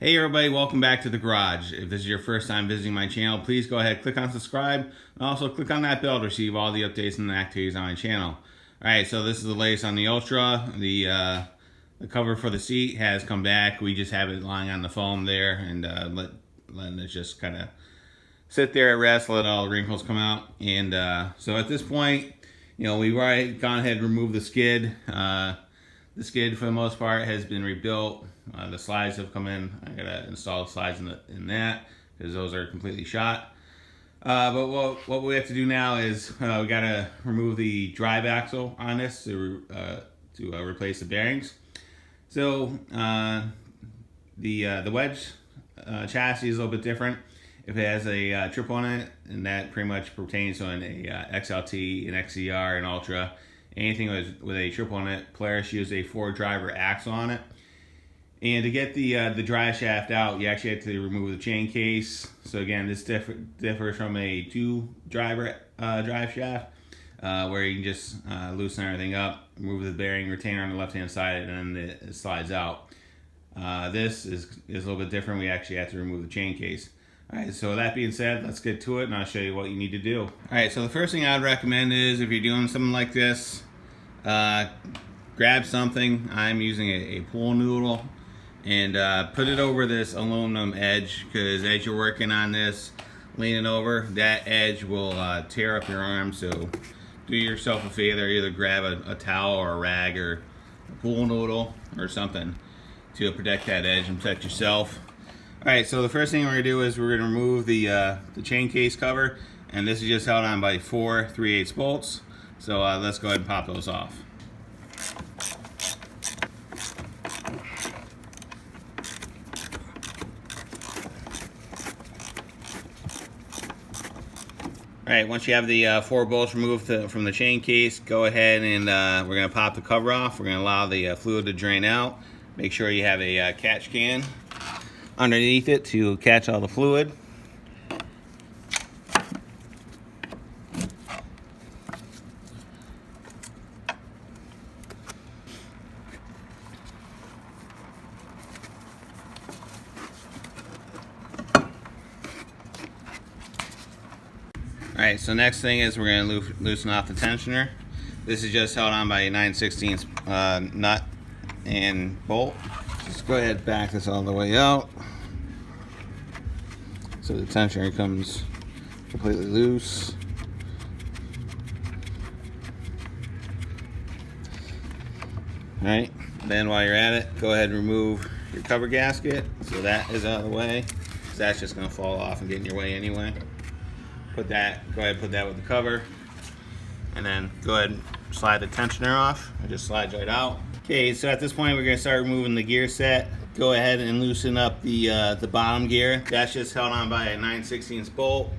Hey everybody, welcome back to the garage. If this is your first time visiting my channel, please go ahead, click on subscribe, and also click on that bell to receive all the updates and activities on my channel. Alright, so this is the latest on the Ultra. The cover for the seat has come back. We just have it lying on the foam there and letting it just kind of sit there at rest, let all the wrinkles come out. And so at this point, you know, we've already gone ahead and removed the skid. The skid, for the most part, has been rebuilt. The slides have come in. I gotta install the slides in that because those are completely shot. But what we have to do now is we gotta remove the drive axle on this to replace the bearings. So the wedge chassis is a little bit different. If it has a triple in it, and that pretty much pertains to an XLT, an XCR, an Ultra. Anything with a triple in it, Polaris used a 4-driver axle on it. And to get the drive shaft out, you actually have to remove the chain case. So again, this differs from a 2-driver drive shaft, where you can just loosen everything up, remove the bearing retainer on the left-hand side, and then it slides out. This is a little bit different. We actually have to remove the chain case. Alright, so that being said, let's get to it and I'll show you what you need to do. Alright, so the first thing I'd recommend is if you're doing something like this, grab something. I'm using a pool noodle and put it over this aluminum edge, because as you're working on this, leaning over, that edge will tear up your arm. So do yourself a favor, either grab a towel or a rag or a pool noodle or something to protect that edge and protect yourself. Alright, so the first thing we're going to do is we're going to remove the chain case cover, and this is just held on by 4 3/8 bolts. So let's go ahead and pop those off. Alright, once you have the 4 bolts removed from the chain case, go ahead and we're going to pop the cover off. We're going to allow the fluid to drain out. Make sure you have a catch can underneath it to catch all the fluid. Alright, so next thing is we're going to loosen off the tensioner. This is just held on by a 9/16 nut and bolt. Just go ahead and back this all the way out so the tensioner comes completely loose. Alright, then while you're at it, go ahead and remove your cover gasket so that is out of the way, because that's just going to fall off and get in your way anyway. Go ahead and put that with the cover, and then go ahead and slide the tensioner off. It just slides right out. Okay, so at this point we're going to start removing the gear set. Go ahead and loosen up the bottom gear. That's just held on by a 9/16 bolt.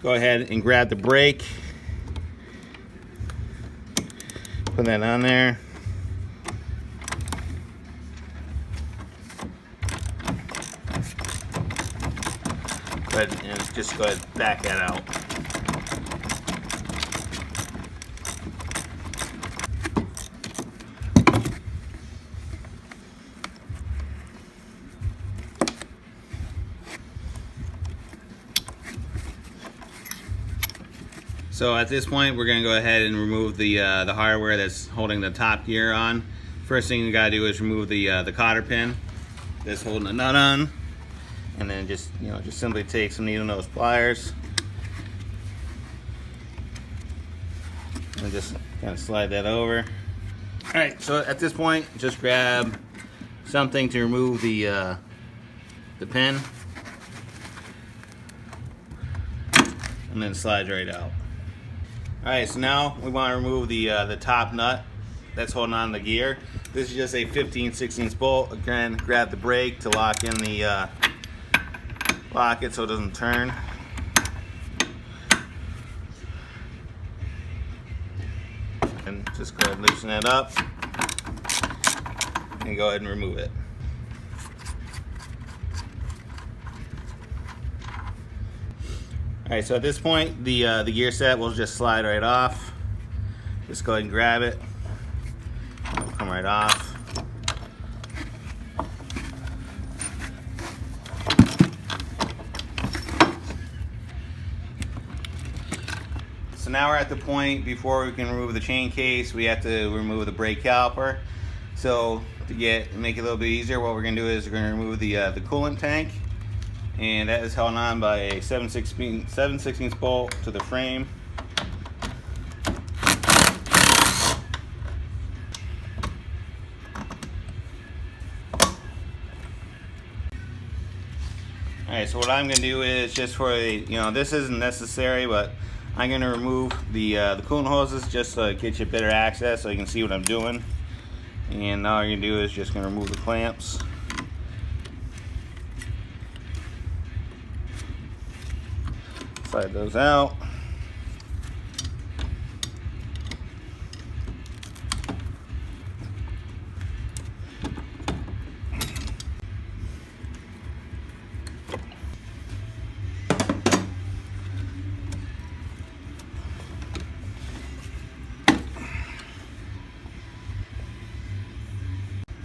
Go ahead and grab the brake. Put that on there. Go ahead and just go ahead and back that out. So at this point, we're going to go ahead and remove the hardware that's holding the top gear on. First thing you got to do is remove the cotter pin that's holding the nut on, and then just simply take some needle nose pliers and just kind of slide that over. All right. So at this point, just grab something to remove the pin, and then slide right out. Alright, so now we want to remove the top nut that's holding on the gear. This is just a 15/16 bolt. Again, grab the brake to lock in the lock it so it doesn't turn. And just go ahead and loosen that up and go ahead and remove it. Alright, so at this point, the gear set will just slide right off. Just go ahead and grab it. It'll come right off. so now we're at the point before we can remove the chain case, we have to remove the brake caliper. So to make it a little bit easier, what we're going to do is we're going to remove the coolant tank, and that is held on by a 7/16 bolt to the frame. Alright, so what I'm going to do is just for the, this isn't necessary, but I'm going to remove the coolant hoses just so it gets you better access so you can see what I'm doing. And all you're going to do is just going to remove the clamps. Slide those out.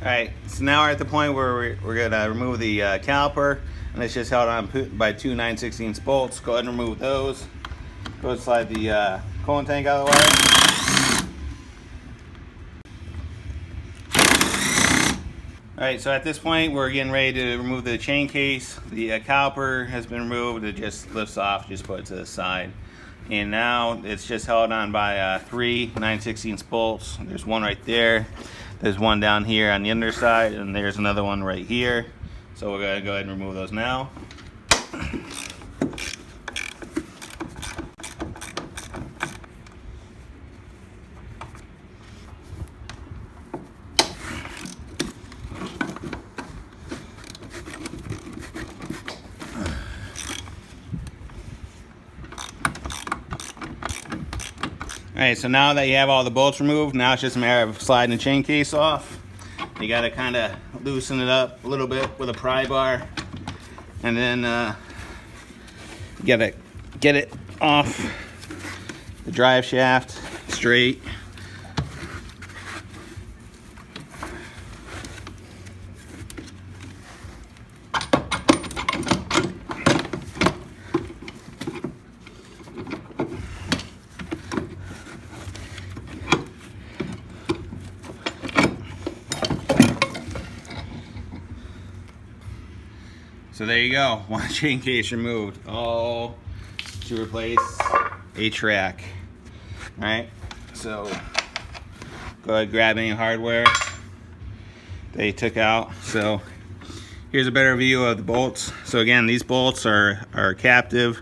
Alright, so now we're at the point where we're going to remove the caliper, and it's just held on by two 9/16 bolts. Go ahead and remove those. Go ahead and slide the coolant tank out of the way. Alright, so at this point we're getting ready to remove the chain case. The caliper has been removed. It just lifts off, just put it to the side. And now it's just held on by three 9/16 bolts. There's one right there. There's one down here on the underside, and there's another one right here. So we're going to go ahead and remove those now. Alright, so now that you have all the bolts removed, now it's just a matter of sliding the chain case off. You got to kind of loosen it up a little bit with a pry bar, and then you got to get it off the drive shaft straight. So there you go, one chain case removed, all to replace a track. Alright, so go ahead and grab any hardware they took out. So here's a better view of the bolts. So again, these bolts are captive.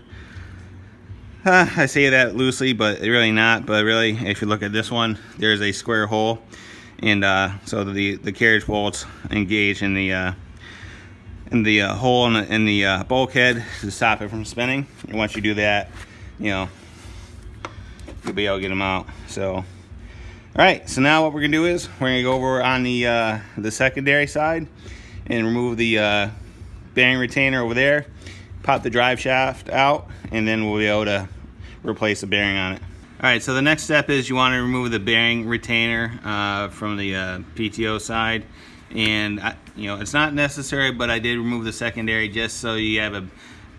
I say that loosely, but they're really not. But really, if you look at this one, there's a square hole, and so the carriage bolts engage in the hole in the bulkhead to stop it from spinning. And once you do that, you'll be able to get them out. So, all right. So now what we're gonna do is we're gonna go over on the secondary side and remove the bearing retainer over there, pop the drive shaft out, and then we'll be able to replace the bearing on it. All right. So the next step is you want to remove the bearing retainer from the PTO side. And it's not necessary, but I did remove the secondary just so you have a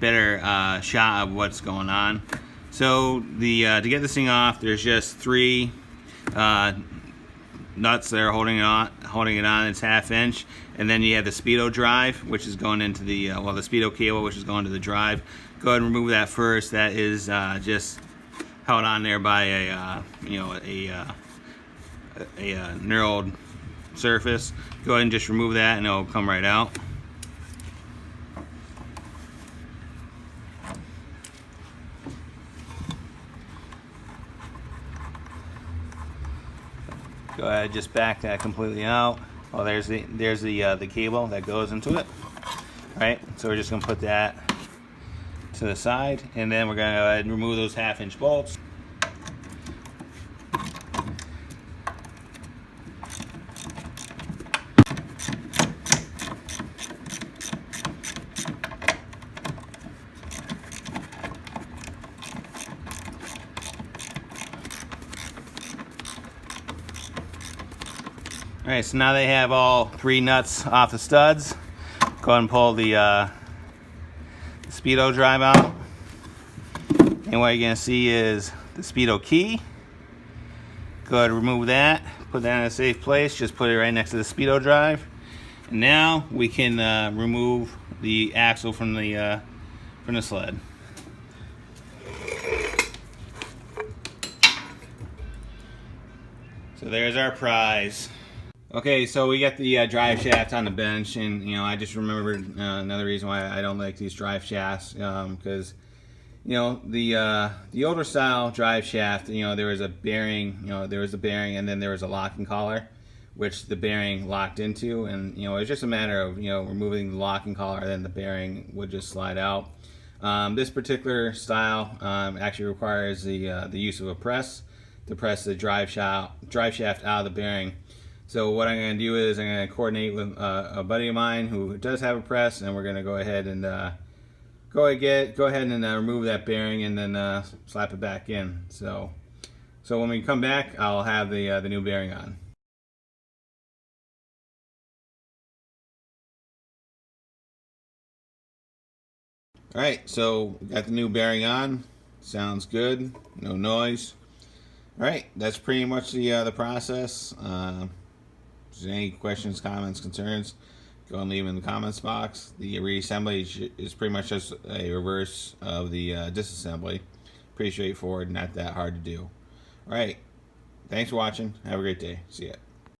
better shot of what's going on. So to get this thing off, there's just three nuts that are holding it on. It's 1/2 inch, and then you have the speedo drive, which is going into the the speedo cable, which is going to the drive. Go ahead and remove that first. That is just held on there by a knurled surface. Go ahead and just remove that, and it'll come right out. Go ahead, just back that completely out. Well, there's the cable that goes into it. All right, so we're just gonna put that to the side, and then we're gonna go ahead and remove those 1/2 inch bolts. Alright, so now they have all three nuts off the studs. Go ahead and pull the speedo drive out. And what you're going to see is the speedo key. Go ahead and remove that. Put that in a safe place. Just put it right next to the speedo drive. And now we can remove the axle from the sled. So there's our prize. Okay, so we got the drive shaft on the bench, and I just remembered another reason why I don't like these drive shafts, because the older style drive shaft, there was a bearing, and then there was a locking collar, which the bearing locked into, and it was just a matter of removing the locking collar, and then the bearing would just slide out. This particular style actually requires the use of a press to press the drive shaft out of the bearing. So what I'm going to do is I'm going to coordinate with a buddy of mine who does have a press, and we're going to go ahead and remove that bearing and then slap it back in. So when we come back, I'll have the new bearing on. All right, so we got the new bearing on. Sounds good. No noise. All right, that's pretty much the process. If there's any questions, comments, concerns, go and leave them in the comments box. The reassembly is pretty much just a reverse of the disassembly. Pretty straightforward, not that hard to do. All right, thanks for watching. Have a great day. See ya.